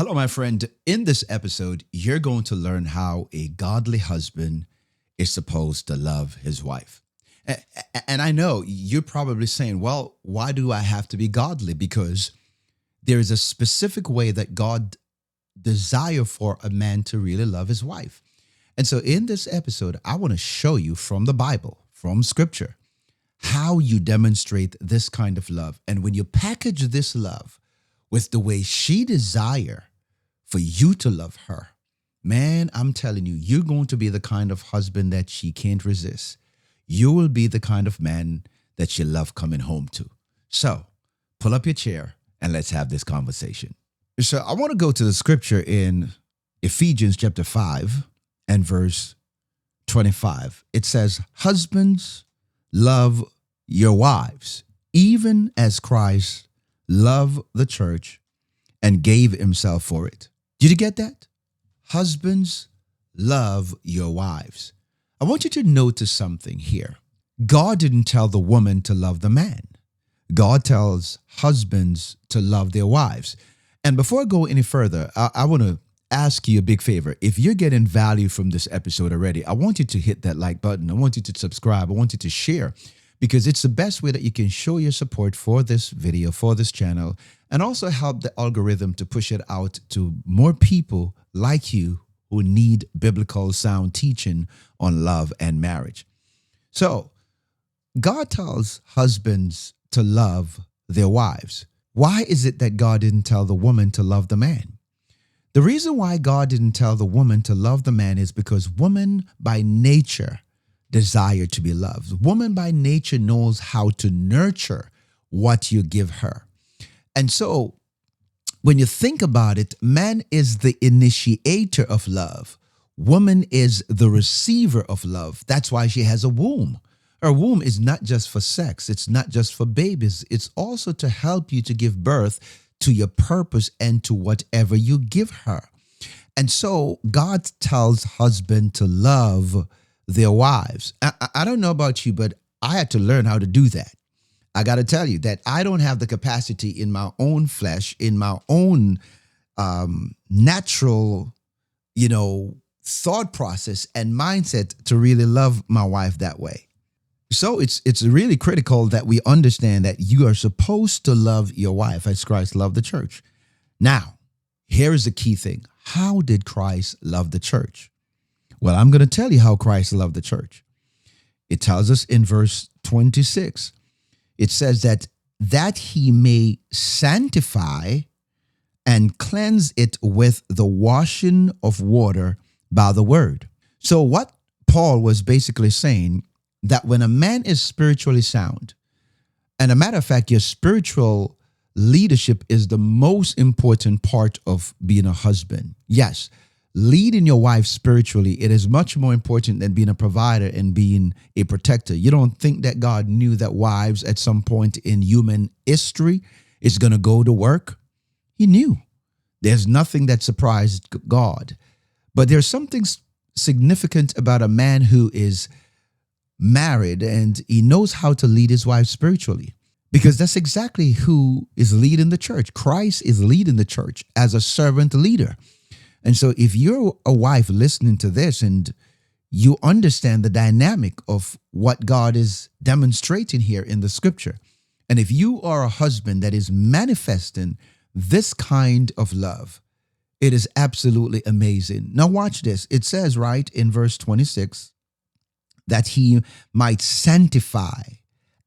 Hello, my friend. In this episode, you're going to learn how a godly husband is supposed to love his wife. And I know you're probably saying, well, why do I have to be godly? Because there is a specific way that God desire for a man to really love his wife. And so in this episode, I want to show you from the Bible, from scripture, how you demonstrate this kind of love. And when you package this love with the way she desire for you to love her, man, I'm telling you, you're going to be the kind of husband that she can't resist. You will be the kind of man that she love coming home to. So pull up your chair and let's have this conversation. So I want to go to the scripture in Ephesians chapter 5 and verse 25. It says, husbands, love your wives, even as Christ loved the church and gave himself for it. Did you get that? Husbands, love your wives. I want you to notice something here. God didn't tell the woman to love the man. God tells husbands to love their wives. And before I go any further, I want to ask you a big favor. If you're getting value from this episode already, I want you to hit that like button. I want you to subscribe. I want you to share, because it's the best way that you can show your support for this video, for this channel, and also help the algorithm to push it out to more people like you who need biblical sound teaching on love and marriage. So God tells husbands to love their wives. Why is it that God didn't tell the woman to love the man? The reason why God didn't tell the woman to love the man is because woman by nature desire to be loved. Woman by nature knows how to nurture what you give her. And so when you think about it, man is the initiator of love. Woman is the receiver of love. That's why she has a womb. Her womb is not just for sex. It's not just for babies. It's also to help you to give birth to your purpose and to whatever you give her. And so God tells husbands to love their wives. I don't know about you, but I had to learn how to do that. I got to tell you that I don't have the capacity in my own flesh, in my own natural, thought process and mindset to really love my wife that way. So it's really critical that we understand that you are supposed to love your wife as Christ loved the church. Now, here is the key thing. How did Christ love the church? Well, I'm going to tell you how Christ loved the church. It tells us in verse 26. It says that he may sanctify and cleanse it with the washing of water by the word. So what Paul was basically saying, that when a man is spiritually sound, and a matter of fact, your spiritual leadership is the most important part of being a husband. Yes, leading your wife spiritually, it is much more important than being a provider and being a protector. You don't think that God knew that wives at some point in human history is going to go to work? He knew. There's nothing that surprised God. But there's something significant about a man who is married and he knows how to lead his wife spiritually, because that's exactly who is leading the church. Christ is leading the church as a servant leader. And so if you're a wife listening to this and you understand the dynamic of what God is demonstrating here in the scripture, and if you are a husband that is manifesting this kind of love, it is absolutely amazing. Now watch this. It says right in verse 26, that he might sanctify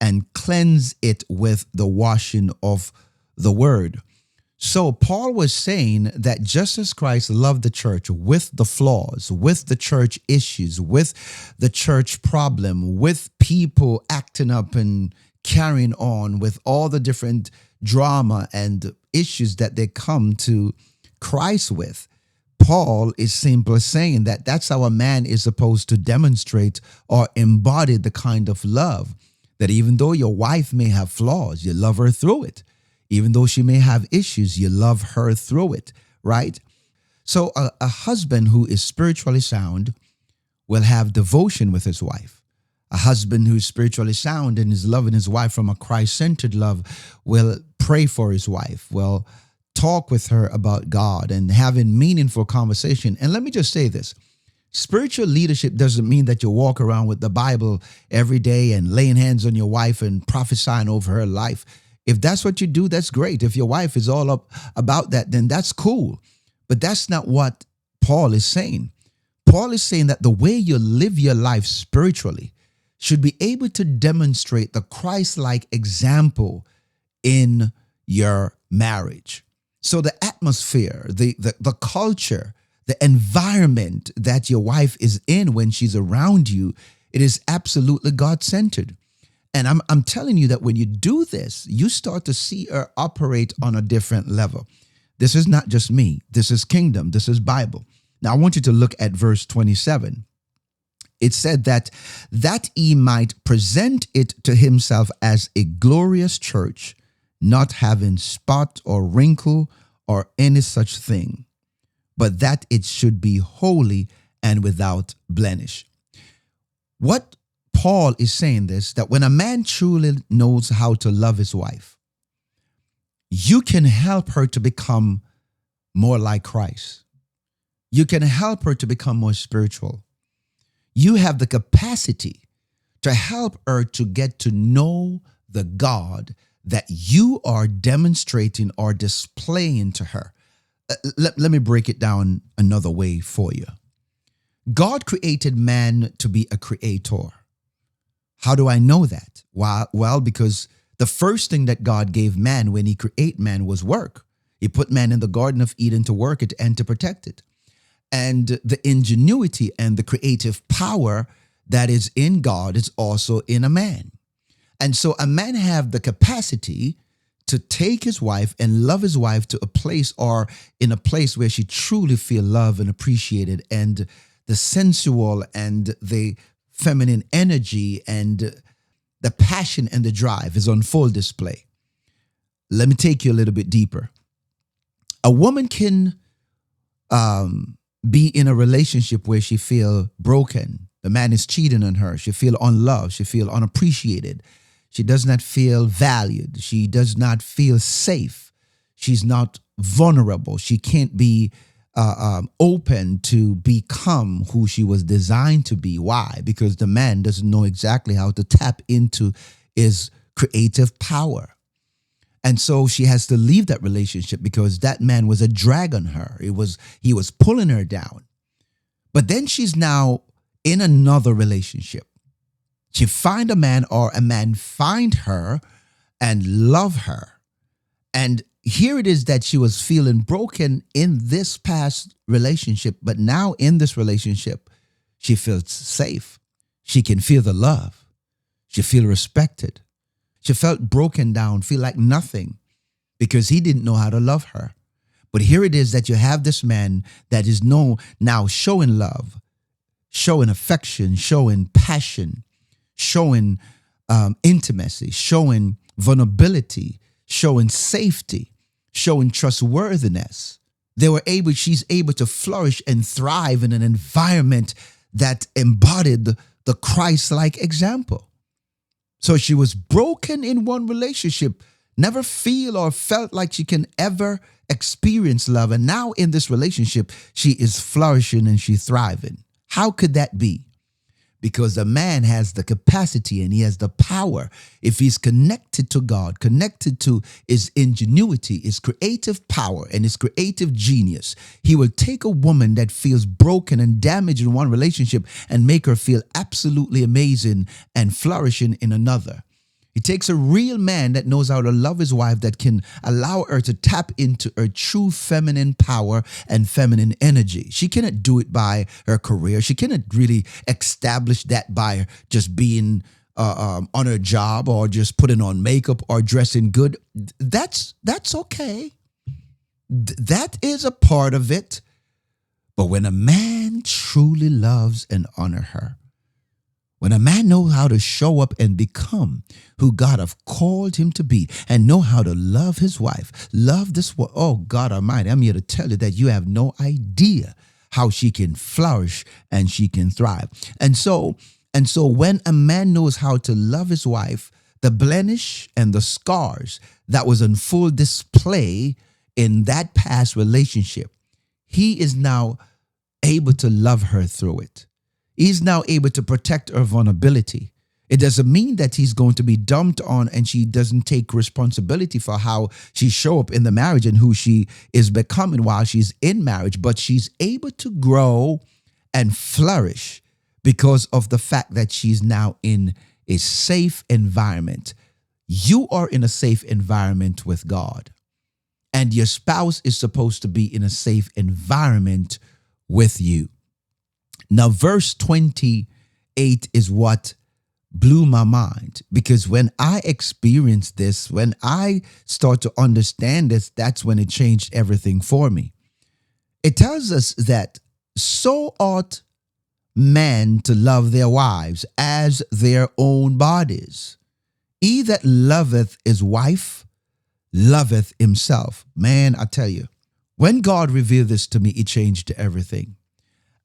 and cleanse it with the washing of the word. So Paul was saying that just as Christ loved the church with the flaws, with the church issues, with the church problem, with people acting up and carrying on with all the different drama and issues that they come to Christ with, Paul is simply saying that that's how a man is supposed to demonstrate or embody the kind of love that even though your wife may have flaws, you love her through it. Even though she may have issues, you love her through it, right? So a husband who is spiritually sound will have devotion with his wife. A husband who's spiritually sound and is loving his wife from a Christ-centered love will pray for his wife, will talk with her about God and having meaningful conversation. And let me just say this. Spiritual leadership doesn't mean that you walk around with the Bible every day and laying hands on your wife and prophesying over her life. If that's what you do, that's great. If your wife is all up about that, then that's cool. But that's not what Paul is saying. Paul is saying that the way you live your life spiritually should be able to demonstrate the Christ-like example in your marriage. So the atmosphere, the culture, the environment that your wife is in when she's around you, it is absolutely God-centered. And I'm telling you that when you do this, you start to see her operate on a different level. This is not just me. This is kingdom. This is Bible. Now, I want you to look at verse 27. It said that he might present it to himself as a glorious church, not having spot or wrinkle or any such thing, but that it should be holy and without blemish. What Paul is saying this, that when a man truly knows how to love his wife, you can help her to become more like Christ. You can help her to become more spiritual. You have the capacity to help her to get to know the God that you are demonstrating or displaying to her. Let me break it down another way for you. God created man to be a creator. How do I know that? Well, because the first thing that God gave man when he created man was work. He put man in the Garden of Eden to work it and to protect it. And the ingenuity and the creative power that is in God is also in a man. And so a man have the capacity to take his wife and love his wife to a place or in a place where she truly feel loved and appreciated, and the sensual and the feminine energy and the passion and the drive is on full display. Let me take you a little bit deeper. A woman can be in a relationship where she feel broken. The man is cheating on her. She feel unloved. She feel unappreciated. She does not feel valued. She does not feel safe. She's not vulnerable. She can't be open to become who she was designed to be. Why? Because the man doesn't know exactly how to tap into his creative power. And so she has to leave that relationship because that man was a drag on her. He was pulling her down. But then she's now in another relationship. She find a man or a man find her and love her. And here it is that she was feeling broken in this past relationship, but now in this relationship, she feels safe. She can feel the love. She feel respected. She felt broken down, feel like nothing because he didn't know how to love her. But here it is that you have this man that is now showing love, showing affection, showing passion, showing intimacy, showing vulnerability, showing safety, showing trustworthiness. She's able to flourish and thrive in an environment that embodied the Christ-like example. So she was broken in one relationship, never feel or felt like she can ever experience love. And now in this relationship, she is flourishing and she's thriving. How could that be? Because the man has the capacity and he has the power. If he's connected to God, connected to his ingenuity, his creative power, and his creative genius, he will take a woman that feels broken and damaged in one relationship and make her feel absolutely amazing and flourishing in another. He takes a real man that knows how to love his wife, that can allow her to tap into her true feminine power and feminine energy. She cannot do it by her career. She cannot really establish that by just being on her job or just putting on makeup or dressing good. That's okay. That is a part of it. But when a man truly loves and honors her, when a man knows how to show up and become who God have called him to be and know how to love his wife, love this world, oh God Almighty, I'm here to tell you that you have no idea how she can flourish and she can thrive. And so when a man knows how to love his wife, the blemish and the scars that was on full display in that past relationship, he is now able to love her through it. He's now able to protect her vulnerability. It doesn't mean that he's going to be dumped on and she doesn't take responsibility for how she show up in the marriage and who she is becoming while she's in marriage, but she's able to grow and flourish because of the fact that she's now in a safe environment. You are in a safe environment with God, and your spouse is supposed to be in a safe environment with you. Now, verse 28 is what blew my mind, because when I experienced this, when I start to understand this, that's when it changed everything for me. It tells us that so ought men to love their wives as their own bodies. He that loveth his wife loveth himself. Man, I tell you, when God revealed this to me, it changed everything.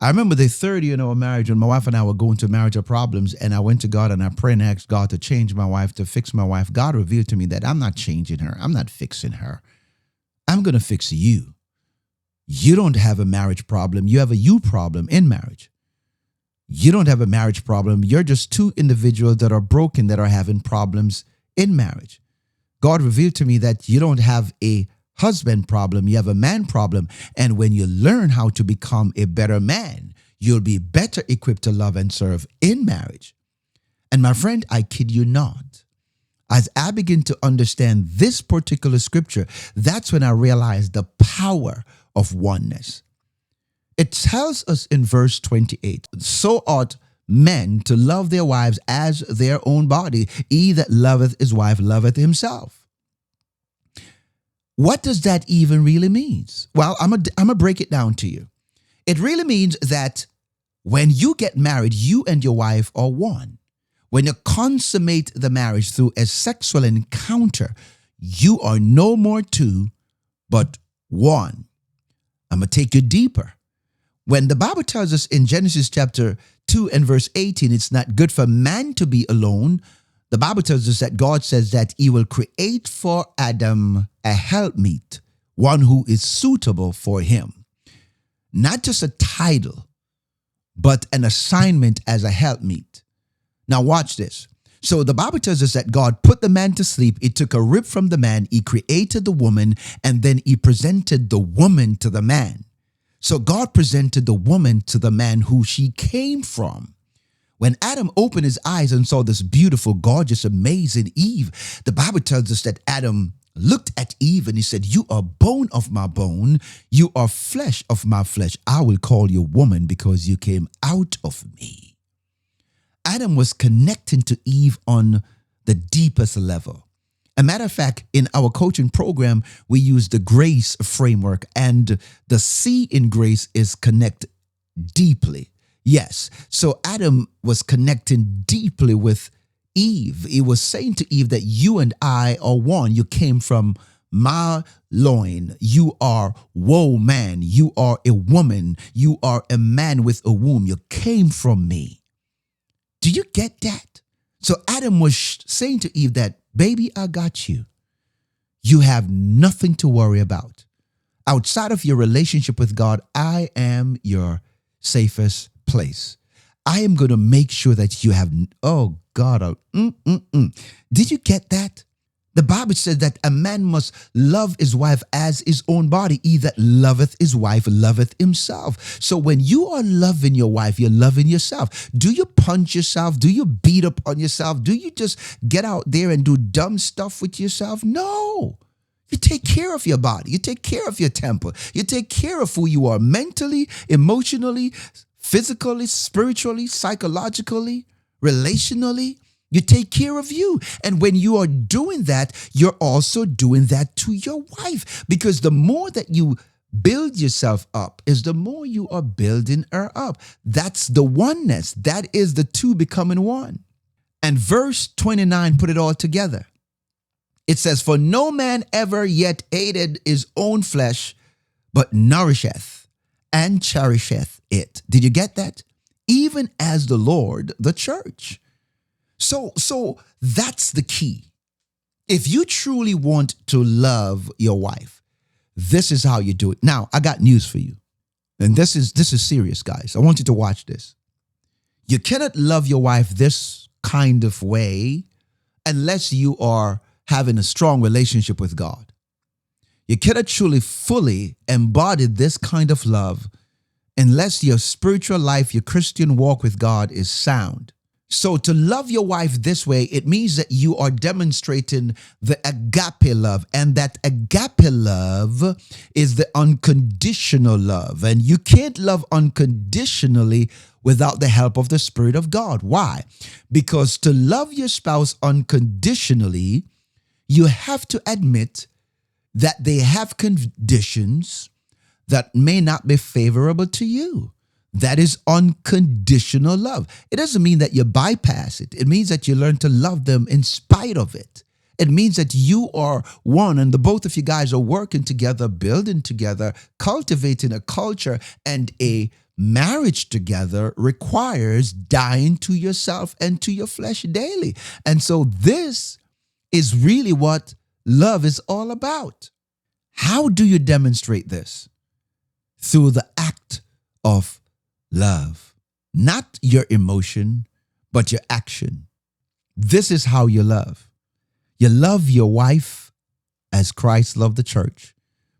I remember the third year in our marriage when my wife and I were going through marital problems, and I went to God and I prayed and asked God to change my wife, to fix my wife. God revealed to me that I'm not changing her. I'm not fixing her. I'm going to fix you. You don't have a marriage problem. You have a you problem in marriage. You don't have a marriage problem. You're just two individuals that are broken, that are having problems in marriage. God revealed to me that you don't have a husband problem, you have a man problem. And when you learn how to become a better man, you'll be better equipped to love and serve in marriage. And my friend, I kid you not, as I begin to understand this particular scripture, that's when I realized the power of oneness. It tells us in verse 28, so ought men to love their wives as their own body. He that loveth his wife loveth himself. What does that even really mean? Well, I'm gonna break it down to you. It really means that when you get married, you and your wife are one. When you consummate the marriage through a sexual encounter, you are no more two, but one. I'm going to take you deeper. When the Bible tells us in Genesis chapter 2 and verse 18, it's not good for man to be alone. The Bible tells us that God says that he will create for Adam a helpmeet, one who is suitable for him. Not just a title, but an assignment as a helpmeet. Now watch this. So the Bible tells us that God put the man to sleep. He took a rib from the man. He created the woman, and then he presented the woman to the man. So God presented the woman to the man who she came from. When Adam opened his eyes and saw this beautiful, gorgeous, amazing Eve, the Bible tells us that Adam looked at Eve and he said, "You are bone of my bone. You are flesh of my flesh. I will call you woman because you came out of me." Adam was connecting to Eve on the deepest level. A matter of fact, in our coaching program, we use the grace framework, and the C in grace is connect deeply. Yes. So Adam was connecting deeply with Eve. He was saying to Eve that you and I are one. You came from my loin. You are woe man. You are a woman. You are a man with a womb. You came from me. Do you get that? So Adam was saying to Eve that, baby, I got you. You have nothing to worry about. Outside of your relationship with God, I am your safest place. I am going to make sure that you have, oh God, Did you get that? The Bible says that a man must love his wife as his own body. He that loveth his wife loveth himself. So when you are loving your wife, you're loving yourself. Do you punch yourself? Do you beat up on yourself? Do you just get out there and do dumb stuff with yourself? No. You take care of your body. You take care of your temper. You take care of who you are mentally, emotionally, physically, spiritually, psychologically, relationally. You take care of you. And when you are doing that, you're also doing that to your wife. Because the more that you build yourself up is the more you are building her up. That's the oneness. That is the two becoming one. And verse 29 put it all together. It says, "For no man ever yet hated his own flesh, but nourisheth and cherisheth it." Did you get that? Even as the Lord, the church. So that's the key. If you truly want to love your wife, This is how you do it. Now, I got news for you. And this is serious, guys. I want you to watch this. You cannot love your wife this kind of way unless you are having a strong relationship with God. You cannot truly fully embody this kind of love unless your spiritual life, your Christian walk with God is sound. So to love your wife this way, it means that you are demonstrating the agape love. And that agape love is the unconditional love. And you can't love unconditionally without the help of the Spirit of God. Why? Because to love your spouse unconditionally, you have to admit that they have conditions that may not be favorable to you. That is unconditional love. It doesn't mean that you bypass it. It means that you learn to love them in spite of it. It means that you are one and the both of you guys are working together, building together, cultivating a culture, and a marriage together requires dying to yourself and to your flesh daily. And so this is really what love is all about. How do you demonstrate this? Through the act of love, not your emotion, but your action. This is how you love. You love your wife as Christ loved the church,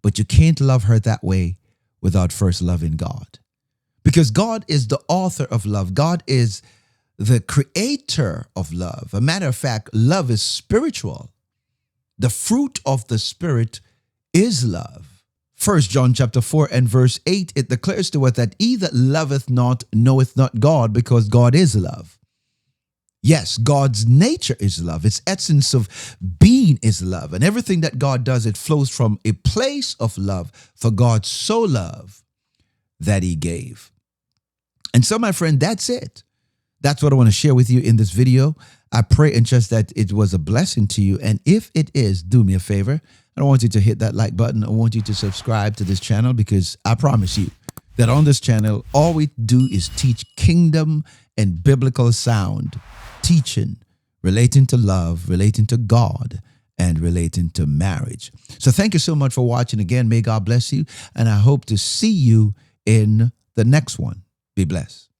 but you can't love her that way without first loving God. Because God is the author of love. God is the creator of love. A matter of fact, love is spiritual. The fruit of the Spirit is love. 1 John chapter 4 and verse 8, it declares to us that he that loveth not knoweth not God, because God is love. Yes, God's nature is love. Its essence of being is love. And everything that God does, it flows from a place of love. For God so loved that he gave. And so, my friend, that's it. That's what I want to share with you in this video. I pray and trust that it was a blessing to you. And if it is, do me a favor. I don't want you to hit that like button. I want you to subscribe to this channel, because I promise you that on this channel, all we do is teach kingdom and biblical sound teaching relating to love, relating to God, and relating to marriage. So thank you so much for watching. Again, may God bless you. And I hope to see you in the next one. Be blessed.